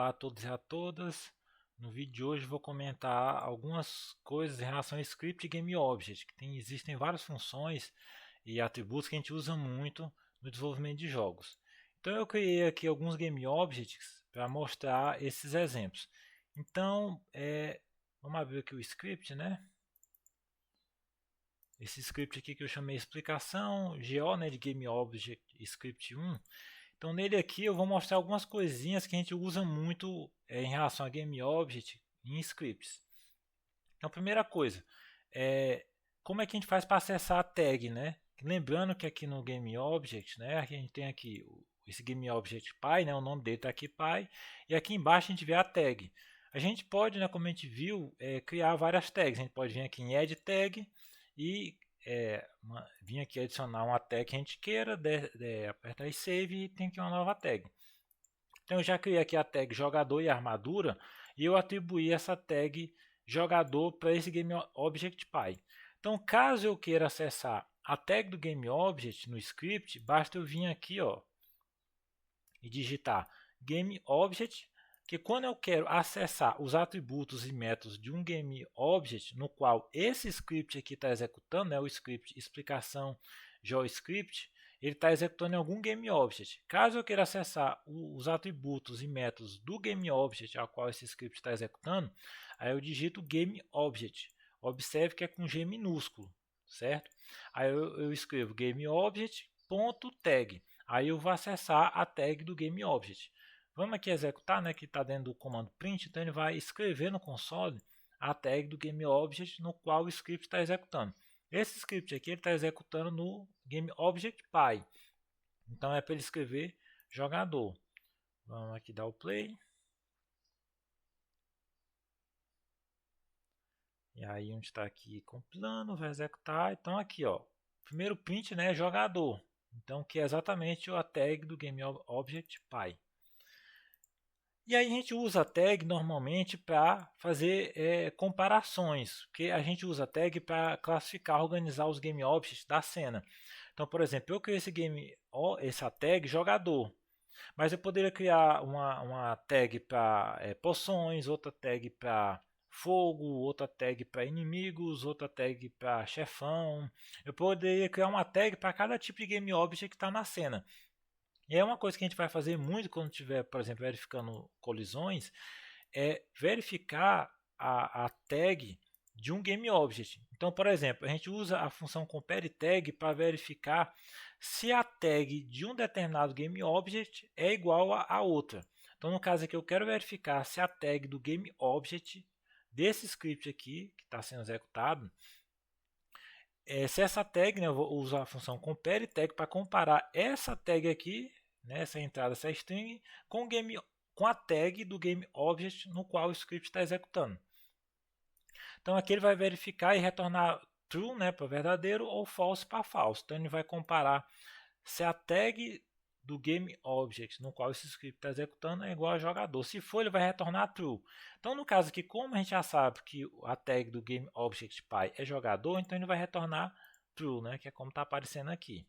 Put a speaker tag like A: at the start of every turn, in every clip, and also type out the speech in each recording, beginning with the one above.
A: Olá a todos e a todas. No vídeo de hoje vou comentar algumas coisas em relação ao script GameObject, que existem várias funções e atributos que a gente usa muito no desenvolvimento de jogos. Então eu criei aqui alguns GameObjects para mostrar esses exemplos. Então, vamos abrir aqui o script, né? Esse script aqui que eu chamei explicação, GO, né, de GameObject Script 1. Então nele aqui eu vou mostrar algumas coisinhas que a gente usa muito em relação a GameObject em scripts. Então primeira coisa, como é que a gente faz para acessar a tag, né? Lembrando que aqui no GameObject, né, a gente tem aqui esse GameObject Py, né, o nome dele está aqui Py, e aqui embaixo a gente vê a tag. A gente pode, né, como a gente viu, criar várias tags. A gente pode vir aqui em Add Tag e vir aqui adicionar uma tag que a gente queira, apertar em Save e tem aqui uma nova tag. Então eu já criei aqui a tag jogador e armadura e eu atribuí essa tag jogador para esse GameObject.py. Então caso eu queira acessar a tag do GameObject no script, basta eu vir aqui e digitar GameObject, que quando eu quero acessar os atributos e métodos de um GameObject, no qual esse script aqui está executando, né, o script explicação JavaScript, ele está executando em algum GameObject. Caso eu queira acessar os atributos e métodos do GameObject ao qual esse script está executando, aí eu digito GameObject. Observe que é com G minúsculo, certo? Aí eu escrevo GameObject.tag. Aí eu vou acessar a tag do GameObject. Vamos aqui executar, né, que está dentro do comando print, então ele vai escrever no console a tag do GameObject no qual o script está executando. Esse script aqui está executando no GameObject.py. Então é para ele escrever jogador. Vamos aqui dar o play. E aí onde está aqui compilando, vai executar. Então aqui, ó, primeiro print, né, jogador. Então que é exatamente a tag do GameObject.py. E aí a gente usa a tag normalmente para fazer comparações, porque a gente usa a tag para classificar, organizar os GameObjects da cena. Então, por exemplo, eu criei essa tag jogador, mas eu poderia criar uma tag para poções, outra tag para fogo, outra tag para inimigos, outra tag para chefão. Eu poderia criar uma tag para cada tipo de GameObject que está na cena. E é uma coisa que a gente vai fazer muito quando estiver, por exemplo, verificando colisões, é verificar a tag de um GameObject. Então, por exemplo, a gente usa a função compareTag para verificar se a tag de um determinado GameObject é igual a outra. Então, no caso aqui, eu quero verificar se a tag do GameObject desse script aqui, que está sendo executado, se essa tag, né, eu vou usar a função compareTag para comparar essa tag aqui, né, essa entrada, essa string, com a tag do GameObject no qual o script está executando. Então aqui ele vai verificar e retornar true, né, para verdadeiro, ou false para false. Então ele vai comparar se a tag do GameObject no qual esse script está executando é igual a jogador. Se for, ele vai retornar true. Então, no caso aqui, como a gente já sabe que a tag do GameObject.py é jogador, então ele vai retornar true, né, que é como está aparecendo aqui.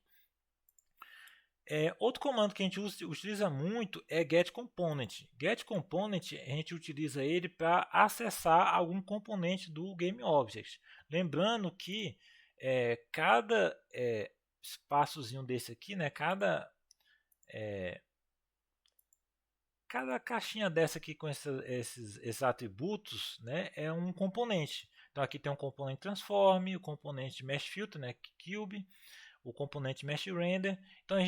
A: Outro comando que a gente utiliza muito é getComponent. GetComponent, a gente utiliza ele para acessar algum componente do GameObject. Lembrando que cada espaçozinho desse aqui, né, cada caixinha dessa aqui com esses atributos, né, é um componente. Então aqui tem um componente transform, o componente mesh filter, né, cube, o componente mesh render. Então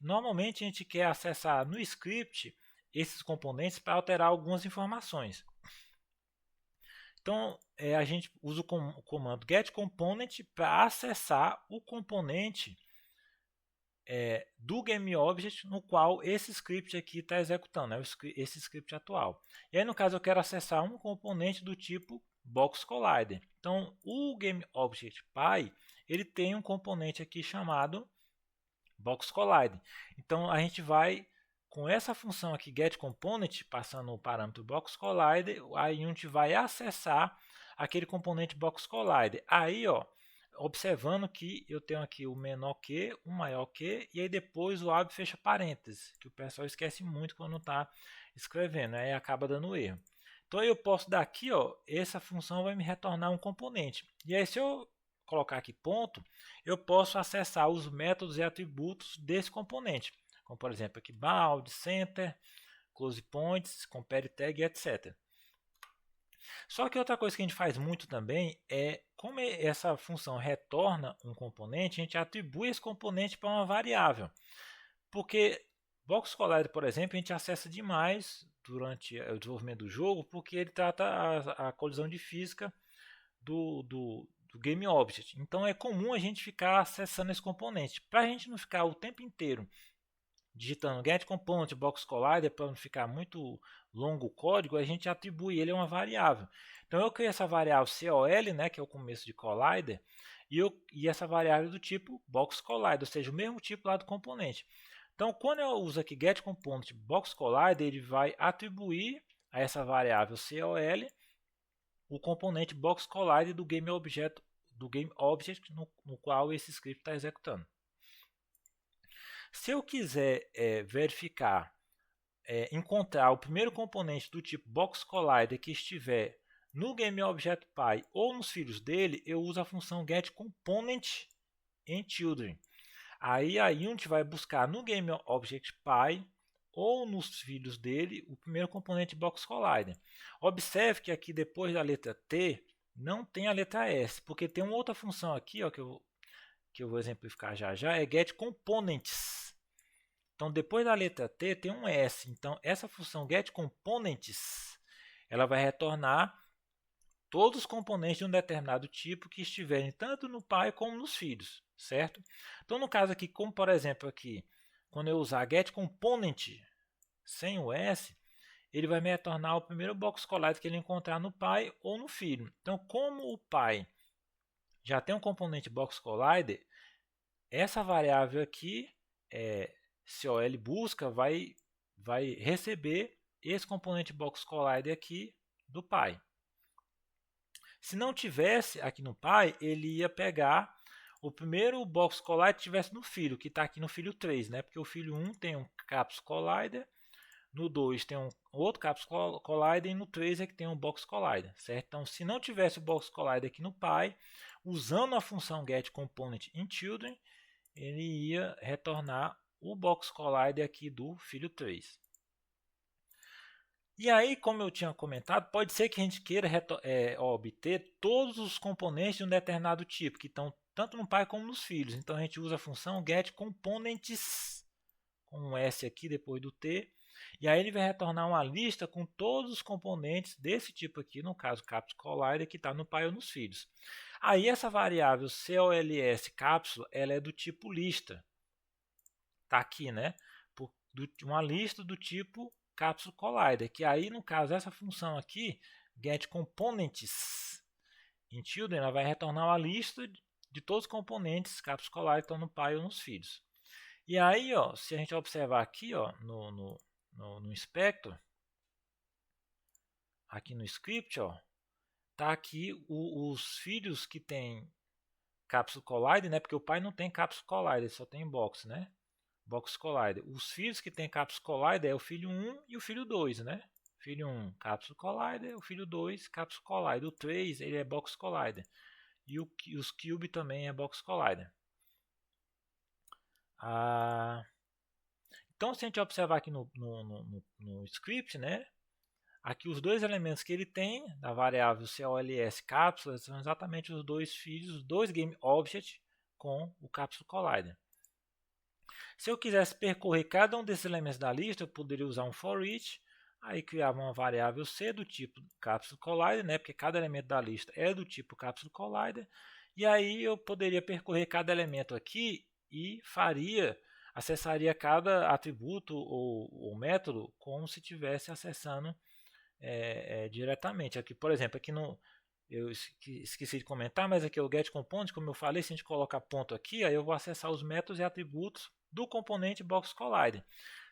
A: normalmente a gente quer acessar no script esses componentes para alterar algumas informações. Então a gente usa o comando getComponent para acessar o componente do GameObject no qual esse script aqui está executando, né, esse script atual. E aí no caso eu quero acessar um componente do tipo Box Collider. Então o GameObject.py ele tem um componente aqui chamado Box Collider. Então a gente vai com essa função aqui getComponent, passando o parâmetro Box Collider, aí a gente vai acessar aquele componente Box Collider. Aí, ó, observando que eu tenho aqui o menor que, o maior que, e aí depois o abre e fecha parênteses, que o pessoal esquece muito quando está escrevendo, aí acaba dando erro. Então eu posso daqui, ó, essa função vai me retornar um componente. E aí se eu colocar aqui ponto, eu posso acessar os métodos e atributos desse componente, como por exemplo aqui bound, center, close points, compare tag, etc. Só que outra coisa que a gente faz muito também é, como essa função retorna um componente, a gente atribui esse componente para uma variável. Porque Box Collider, por exemplo, a gente acessa demais durante o desenvolvimento do jogo, porque ele trata a colisão de física do Game Object. Então é comum a gente ficar acessando esse componente. Para a gente não ficar o tempo inteiro digitando get component box collider, para não ficar muito longo o código, a gente atribui ele a uma variável. Então eu criei essa variável col, né, que é o começo de collider, e essa variável do tipo box collider, ou seja, o mesmo tipo lá do componente. Então quando eu uso aqui get component box collider, ele vai atribuir a essa variável col o componente box collider do game object no qual esse script está executando. Se eu quiser verificar, encontrar o primeiro componente do tipo box collider que estiver no GameObjectPy ou nos filhos dele, eu uso a função getComponentInChildren. Aí a Unity vai buscar no GameObjectPy ou nos filhos dele o primeiro componente box collider. Observe que aqui depois da letra T não tem a letra S, porque tem uma outra função aqui, ó, que eu vou exemplificar já já, é getComponents. Então, depois da letra T tem um S. Então, essa função getComponents, ela vai retornar todos os componentes de um determinado tipo que estiverem tanto no pai como nos filhos, certo? Então, no caso aqui, como por exemplo aqui, quando eu usar getComponent sem o S, ele vai me retornar o primeiro box collider que ele encontrar no pai ou no filho. Então, como o pai já tem um componente box collider, essa variável aqui, col busca, vai receber esse componente box collider aqui do pai. Se não tivesse aqui no pai, ele ia pegar o primeiro box collider que tivesse no filho, que está aqui no filho 3, né? Porque o filho 1 tem um caps collider, no 2 tem um outro caps collider e no 3 é que tem um box collider, certo? Então, se não tivesse o box collider aqui no pai, usando a função getComponentInChildren, ele ia retornar o box collider aqui do filho 3. E aí, como eu tinha comentado, pode ser que a gente queira obter todos os componentes de um determinado tipo, que estão tanto no pai como nos filhos. Então a gente usa a função getComponents, com um S aqui depois do T, e aí ele vai retornar uma lista com todos os componentes desse tipo aqui, no caso caps collider, que está no pai ou nos filhos. Aí essa variável cols cápsula, ela é do tipo lista. Está aqui, né? Uma lista do tipo capsule collider, que aí no caso essa função aqui, getComponentsInChildren, ela vai retornar uma lista de todos os componentes capsule collider que estão no pai ou nos filhos. E aí, ó, se a gente observar aqui, ó, no inspector, aqui no script, ó, tá aqui os filhos que tem capsule collider, né? Porque o pai não tem capsule collider, só tem box, né? Box collider. Os filhos que tem capsule collider é o filho 1 e o filho 2, né? Filho 1, capsule collider, o filho 2, capsule collider. O 3, ele é box collider. E os cube também é box collider. Então, se a gente observar aqui no script, né? Aqui os dois elementos que ele tem, da variável cols cápsula, são exatamente os dois filhos, os dois game object com o capsule collider. Se eu quisesse percorrer cada um desses elementos da lista, eu poderia usar um for each, aí criava uma variável C do tipo capsule collider, né, porque cada elemento da lista é do tipo capsule collider, e aí eu poderia percorrer cada elemento aqui e acessaria cada atributo ou método como se estivesse acessando diretamente. Aqui, por exemplo, aqui eu esqueci de comentar, mas aqui é o getComponent, como eu falei, se a gente colocar ponto aqui, aí eu vou acessar os métodos e atributos do componente box collider.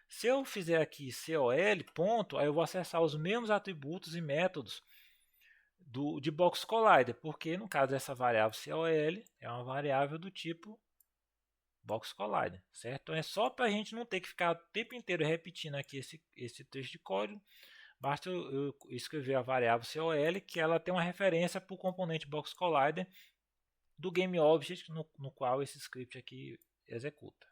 A: Se eu fizer aqui col ponto, aí eu vou acessar os mesmos atributos e métodos de box collider, porque no caso dessa variável col é uma variável do tipo Box Collider, certo? Então é só para a gente não ter que ficar o tempo inteiro repetindo aqui esse texto de código. Basta eu escrever a variável COL, que ela tem uma referência para o componente Box Collider do GameObject no qual esse script aqui executa.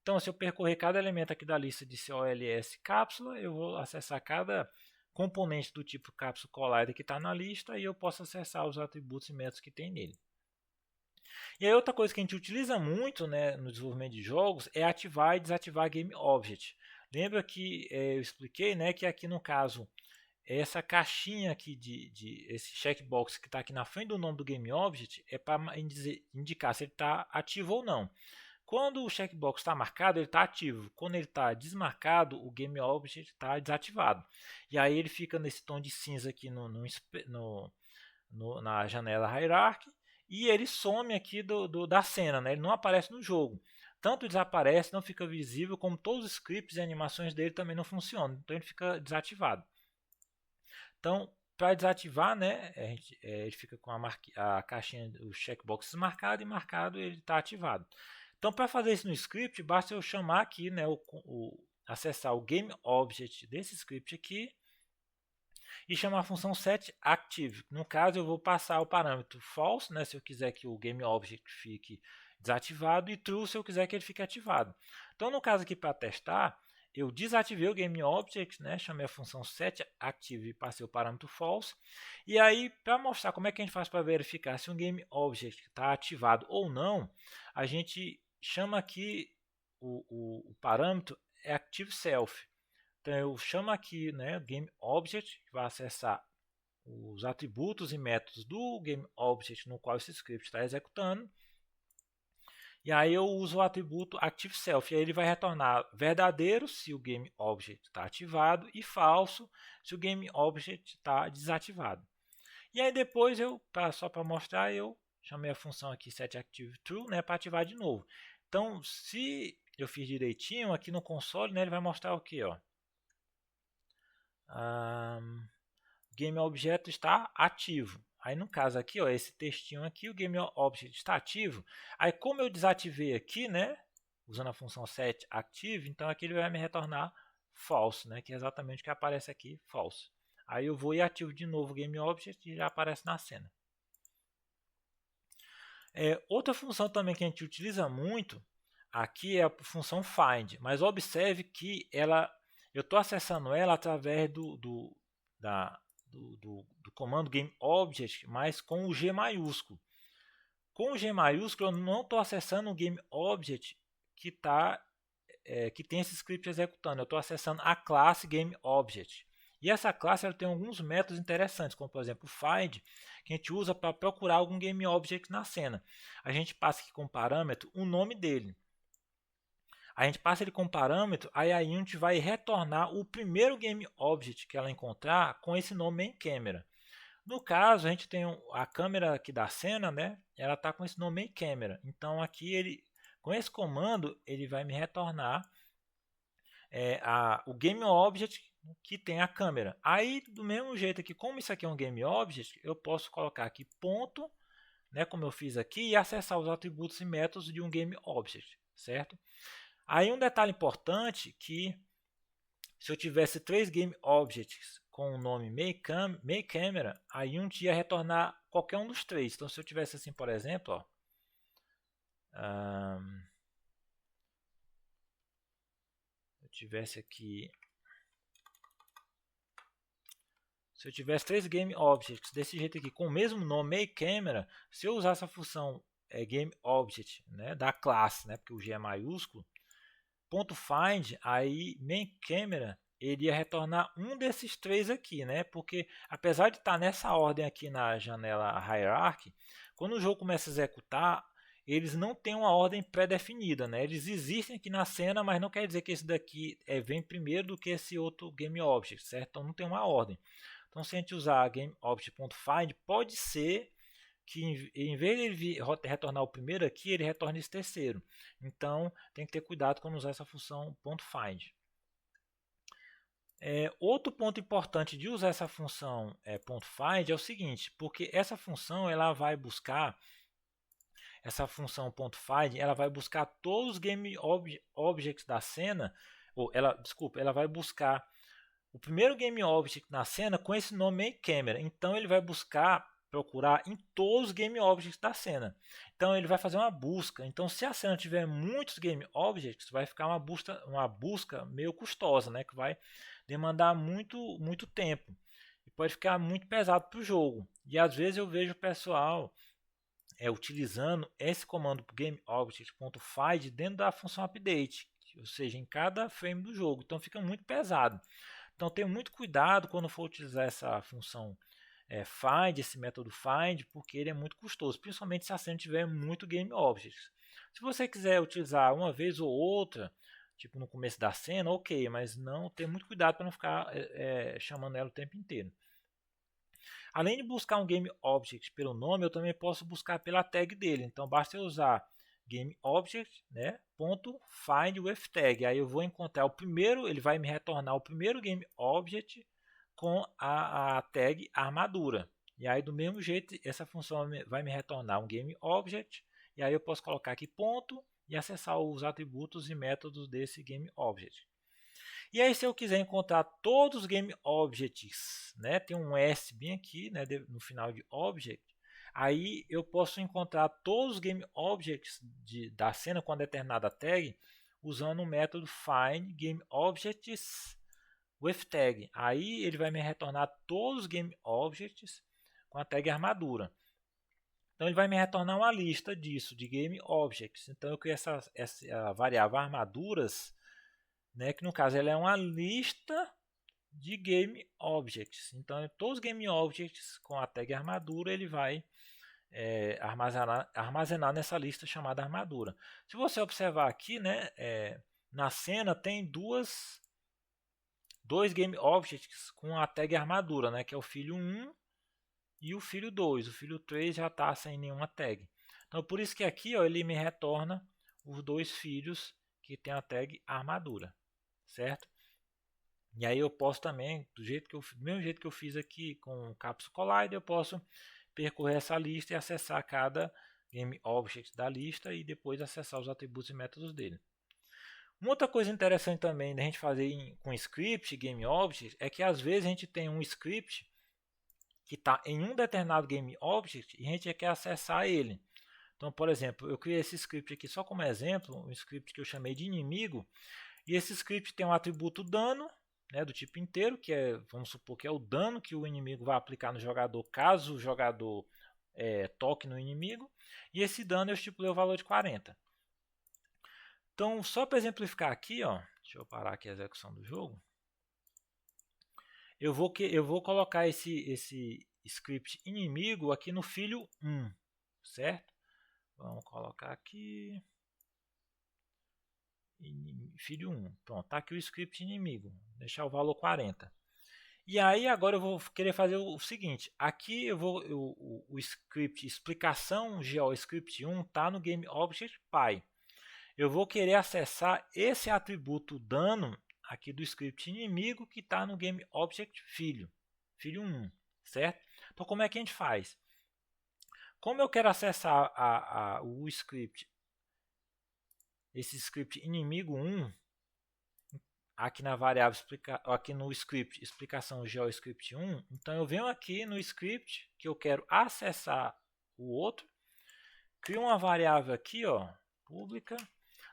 A: Então, se eu percorrer cada elemento aqui da lista de COLS cápsula, eu vou acessar cada componente do tipo cápsula collider que está na lista e eu posso acessar os atributos e métodos que tem nele. E aí outra coisa que a gente utiliza muito, né, no desenvolvimento de jogos é ativar e desativar GameObject. Lembra que eu expliquei, né, que aqui no caso essa caixinha aqui esse checkbox que está aqui na frente do nome do GameObject é para indicar se ele está ativo ou não. Quando o checkbox está marcado, ele está ativo. Quando ele está desmarcado, o GameObject está desativado. E aí ele fica nesse tom de cinza aqui na janela Hierarchy e ele some aqui da cena, né? Ele não aparece no jogo. Tanto desaparece, não fica visível, como todos os scripts e animações dele também não funcionam. Então ele fica desativado. Então, para desativar, né, ele fica com a caixinha, o checkbox desmarcado e marcado ele está ativado. Então, para fazer isso no script, basta eu chamar aqui, né, acessar o GameObject desse script aqui e chamar a função setActive. No caso, eu vou passar o parâmetro false, né, se eu quiser que o GameObject fique desativado, e true se eu quiser que ele fique ativado. Então, no caso aqui, para testar, eu desativei o GameObject, né, chamei a função setActive e passei o parâmetro false. E aí, para mostrar como é que a gente faz para verificar se um GameObject está ativado ou não, a gente chama aqui o parâmetro ActiveSelf. Então eu chamo aqui, né, GameObject, que vai acessar os atributos e métodos do GameObject no qual esse script está executando. E aí eu uso o atributo ActiveSelf. E aí ele vai retornar verdadeiro se o GameObject está ativado e falso se o GameObject está desativado. E aí depois só para mostrar, eu chamei a função aqui setActiveTrue, né, para ativar de novo. Então, se eu fiz direitinho, aqui no console, né, ele vai mostrar o que? Ó. GameObject está ativo. Aí no caso aqui, ó, esse textinho aqui, o GameObject está ativo. Aí como eu desativei aqui, né, usando a função setActive, então aqui ele vai me retornar false, né, que é exatamente o que aparece aqui, false. Aí eu vou e ativo de novo o GameObject e já aparece na cena. Outra função também que a gente utiliza muito aqui é a função find, mas observe que eu estou acessando ela através do comando GameObject, mas com o G maiúsculo. Com o G maiúsculo eu não estou acessando o GameObject que tem esse script executando, eu estou acessando a classe GameObject. E essa classe ela tem alguns métodos interessantes, como por exemplo o find, que a gente usa para procurar algum GameObject na cena. A gente passa aqui como parâmetro o nome dele. A gente passa ele como parâmetro, aí a Unity vai retornar o primeiro GameObject que ela encontrar com esse nome MainCamera. No caso, a gente tem a câmera aqui da cena, né? Ela está com esse nome MainCamera. Então aqui com esse comando ele vai me retornar o GameObject que tem a câmera. Aí, do mesmo jeito aqui, como isso aqui é um GameObject, eu posso colocar aqui ponto, né, como eu fiz aqui, e acessar os atributos e métodos de um GameObject, certo? Aí um detalhe importante que se eu tivesse 3 GameObjects com o nome MainCamera, a Unity ia retornar qualquer um dos 3. Então se eu tivesse assim, por exemplo, ó, eu tivesse aqui, se eu tivesse 3 GameObjects desse jeito aqui, com o mesmo nome MainCamera, se eu usasse a função GameObject, né, da classe, né, porque o G é maiúsculo, .find, aí MainCamera, ele ia retornar um desses 3 aqui, né? Porque apesar de estar nessa ordem aqui na janela Hierarchy, quando o jogo começa a executar, eles não têm uma ordem pré-definida, né? Eles existem aqui na cena, mas não quer dizer que esse daqui vem primeiro do que esse outro GameObject, certo? Então não tem uma ordem. Então se a gente usar GameObject.find, pode ser que em vez de ele retornar o primeiro aqui, ele retorna esse terceiro. Então tem que ter cuidado quando usar essa função .find. Outro ponto importante de usar essa função .find é o seguinte, porque essa função ela vai buscar essa função .find, ela vai buscar todos os GameObjects da cena, ou ela vai buscar o primeiro GameObject na cena com esse nome camera. Então ele vai procurar em todos os GameObjects da cena. Então ele vai fazer uma busca. Então se a cena tiver muitos GameObjects, vai ficar uma busca meio custosa, né? Que vai demandar muito tempo. E pode ficar muito pesado para o jogo. E às vezes eu vejo o pessoal utilizando esse comando GameObject.find dentro da função update, ou seja, em cada frame do jogo. Então fica muito pesado. Então tenha muito cuidado quando for utilizar essa função find, esse método find, porque ele é muito custoso, principalmente se a cena tiver muito GameObjects. Se você quiser utilizar uma vez ou outra, tipo no começo da cena, ok, mas não, ter muito cuidado para não ficar chamando ela o tempo inteiro. Além de buscar um GameObject pelo nome, eu também posso buscar pela tag dele. Então basta eu usar GameObject, né, .findWithTag. Aí eu vou encontrar o primeiro, ele vai me retornar o primeiro GameObject com a tag armadura. E aí do mesmo jeito, essa função vai me retornar um GameObject. E aí eu posso colocar aqui ponto e acessar os atributos e métodos desse GameObject. E aí se eu quiser encontrar todos os GameObjects, né, tem um S bem aqui, né, no final de Object, aí eu posso encontrar todos os GameObjects da cena com a determinada tag usando o método findGameObjects.withTag. Aí ele vai me retornar todos os GameObjects com a tag armadura. Então ele vai me retornar uma lista disso, de GameObjects. Então eu criei essa variável armaduras, né, que no caso ela é uma lista de GameObjects. Então todos os GameObjects com a tag armadura ele vai armazenar nessa lista chamada armadura. Se você observar aqui, né, na cena tem dois GameObjects com a tag armadura, né, que é o filho 1 e o filho 2. O filho 3 já está sem nenhuma tag. Então do isso que aqui ele me retorna os dois filhos que tem a tag armadura, certo? E aí eu posso também, do mesmo jeito que eu fiz aqui com o Capsule Collider, eu posso percorrer essa lista e acessar cada GameObject da lista e depois acessar os atributos e métodos dele. Uma outra coisa interessante também da gente fazer com script GameObject é que às vezes a gente tem um script que está em um determinado GameObject e a gente quer acessar ele. Então, por exemplo, eu criei esse script aqui só como exemplo, um script que eu chamei de inimigo, e esse script tem um atributo dano, né, do tipo inteiro, que vamos supor que é o dano que o inimigo vai aplicar no jogador caso o jogador toque no inimigo, e esse dano eu estipulei o valor de 40. Então, só para exemplificar aqui, ó, deixa eu parar aqui a execução do jogo, eu vou colocar esse script inimigo aqui no filho 1, certo? Vamos colocar aqui filho 1. Pronto, tá aqui o script inimigo. Deixar o valor 40. E aí agora eu vou querer fazer o seguinte. Aqui o script explicação GeoScript 1 tá no GameObject.py. Eu vou querer acessar esse atributo dano aqui do script inimigo que está no GameObject filho 1, certo? Então como é que a gente faz? Como eu quero acessar o script, esse script inimigo 1, aqui na variável aqui no script explicação GeoScript 1, então eu venho aqui no script que eu quero acessar o outro, crio uma variável aqui, ó, pública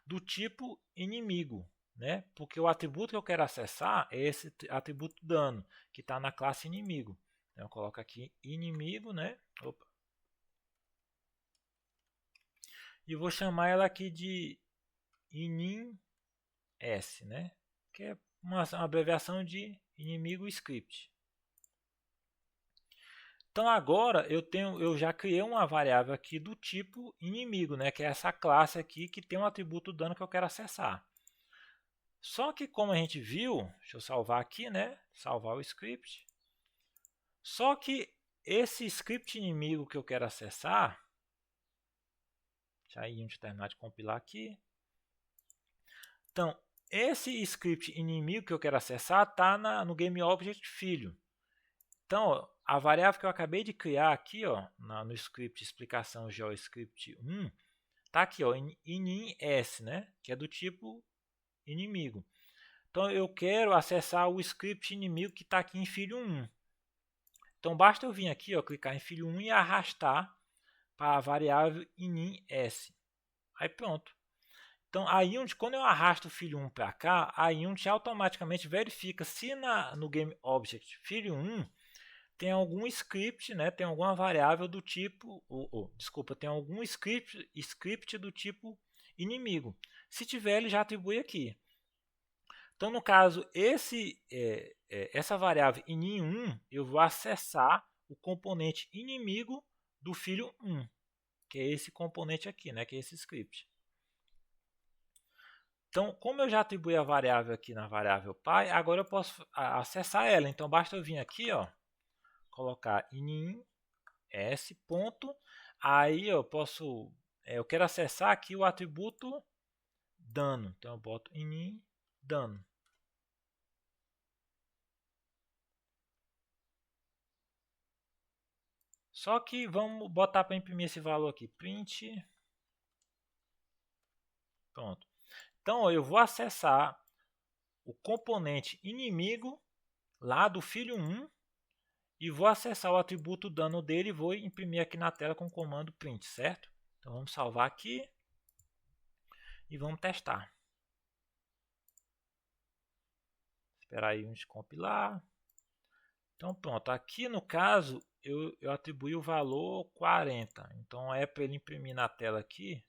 A: do tipo inimigo, né? Porque o atributo que eu quero acessar é esse atributo dano que está na classe inimigo. Então eu coloco aqui inimigo, né? Opa. E vou chamar ela aqui de inim_s, né? Que é uma abreviação de inimigo script. Então agora eu já criei uma variável aqui do tipo inimigo, né? Que é essa classe aqui que tem um atributo dano que eu quero acessar. Só que como a gente viu, deixa eu salvar aqui, né? Salvar o script. Só que esse script inimigo que eu quero acessar, deixa aí a gente terminar de compilar aqui. Então, esse script inimigo que eu quero acessar está no GameObject filho. Então, a variável que eu acabei de criar aqui, ó, no script explicação JavaScript 1, tá aqui, ó, inim_s, né, que é do tipo inimigo. Então eu quero acessar o script inimigo que está aqui em filho 1. Então basta eu vir aqui, ó, clicar em filho 1 e arrastar para a variável inim_s. Aí pronto. Então a Unity, quando eu arrasto o filho 1 para cá, a Unity automaticamente verifica se no GameObject filho 1 tem algum script, né, tem alguma variável do tipo, desculpa, tem algum script do tipo inimigo. Se tiver, ele já atribui aqui. Então, no caso, essa variável inim1, eu vou acessar o componente inimigo do filho 1, que é esse componente aqui, né, que é esse script. Então, como eu já atribuí a variável aqui na variável pai, agora eu posso acessar ela. Então, basta eu vir aqui, ó, colocar inim_s ponto, aí eu posso, eu quero acessar aqui o atributo dano. Então, eu boto inim dano. Só que vamos botar para imprimir esse valor aqui, print. Pronto. Então eu vou acessar o componente inimigo lá do filho 1 e vou acessar o atributo dano dele e vou imprimir aqui na tela com o comando print, certo? Então vamos salvar aqui e vamos testar. Esperar aí uns compilar. Então pronto, aqui no caso eu atribuí o valor 40. Então é para ele imprimir na tela aqui,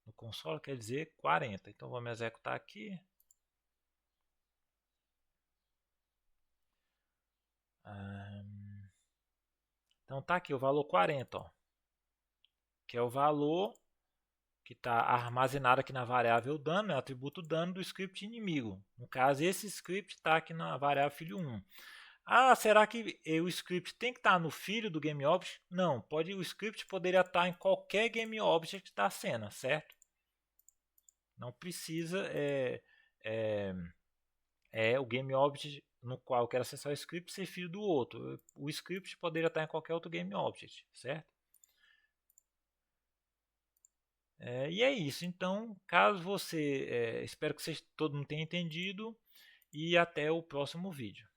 A: no console, quer dizer 40. Então vamos executar aqui. Então tá aqui o valor 40, ó, que é o valor que está armazenado aqui na variável dano, é o atributo dano do script inimigo. No caso, esse script está aqui na variável filho 1. Ah, será que o script tem que estar no filho do GameObject? Não, o script poderia estar em qualquer GameObject da cena, certo? Não precisa o GameObject no qual eu quero acessar o script ser filho do outro. O script poderia estar em qualquer outro GameObject, certo? E é isso. Então, caso você... espero que todo mundo tenha entendido e até o próximo vídeo.